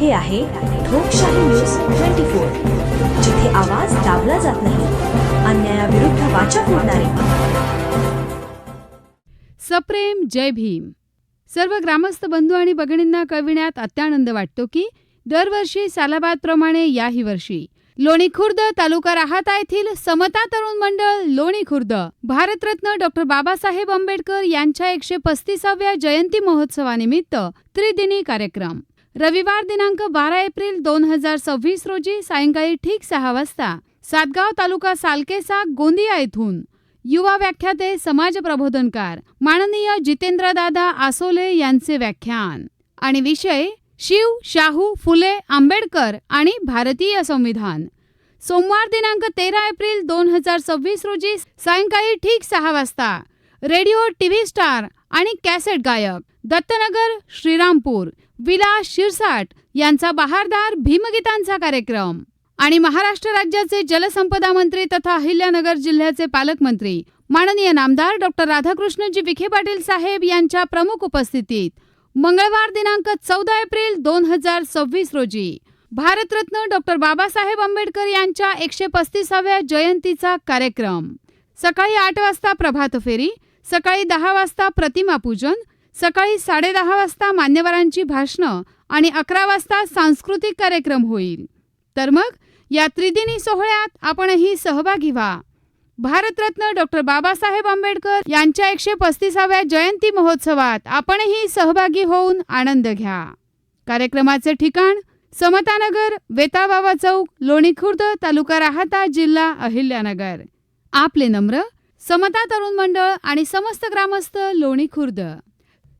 हे आहे ठोकशाही न्यूज 24, जिथे आवाज दाबला जात नाही, अन्यायाविरुद्ध वाचा फोडणारे. सप्रेम जय भीम. सर्व ग्रामस्थ बंधू आणि भगिनींना कळविण्यात अत्यानंद वाटतो की दरवर्षी सालाबादप्रमाणे याही वर्षी लोणी खुर्द तालुका राहाता येथील समता तरुण मंडळ लोणी खुर्द भारतरत्न डॉक्टर बाबासाहेब आंबेडकर यांच्या 135व्या जयंती महोत्सवानिमित्त त्रिदिनी कार्यक्रम रविवार दिनांक 12 एप्रिल 2026 रोजी सायंकाळी ठीक 6 वाजता सातगाव तालुका सालकेसा गोंदिया येथून युवा व्याख्याते समाज प्रबोधनकार माननीय जितेंद्रदादा आसोले यांचे व्याख्यान आणि विषय शिव शाहू फुले आंबेडकर आणि भारतीय संविधान. सोमवार दिनांक 13 एप्रिल 2026 रोजी सायंकाळी ठीक 6 वाजता रेडिओ टीव्ही स्टार आणि कॅसेट गायक दत्तनगर श्रीरामपूर विलास शिरसाट यांचा बहारदार भीमगीतांचा कार्यक्रम आणि महाराष्ट्र राज्याचे जलसंपदा मंत्री तथा अहिल्यानगर जिल्ह्याचे पालकमंत्री माननीय नामदार डॉक्टर राधाकृष्णजी विखे पाटील साहेब यांच्या प्रमुख उपस्थितीत मंगळवार दिनांक 14 एप्रिल 2026 रोजी भारतरत्न डॉक्टर बाबासाहेब आंबेडकर यांच्या 135व्या जयंतीचा कार्यक्रम. सकाळी 8 वाजता प्रभात फेरी, सकाळी 10 वाजता प्रतिमा पूजन, सकाळी 10:30 वाजता मान्यवरांची भाषणं आणि 11 वाजता सांस्कृतिक कार्यक्रम होईल. तर मग या त्रिदिनी सोहळ्यात आपणही सहभागी व्हा. भारतरत्न डॉक्टर बाबासाहेब आंबेडकर यांच्या 135व्या जयंती महोत्सवात आपणही सहभागी होऊन आनंद घ्या. कार्यक्रमाचे ठिकाण समतानगर, वेताबाबा चौक, लोणी खुर्द, तालुका राहाता, जिल्हा अहिल्यानगर. आपले नम्र समता तरुण मंडळ आणि समस्त ग्रामस्थ लोणी खुर्द.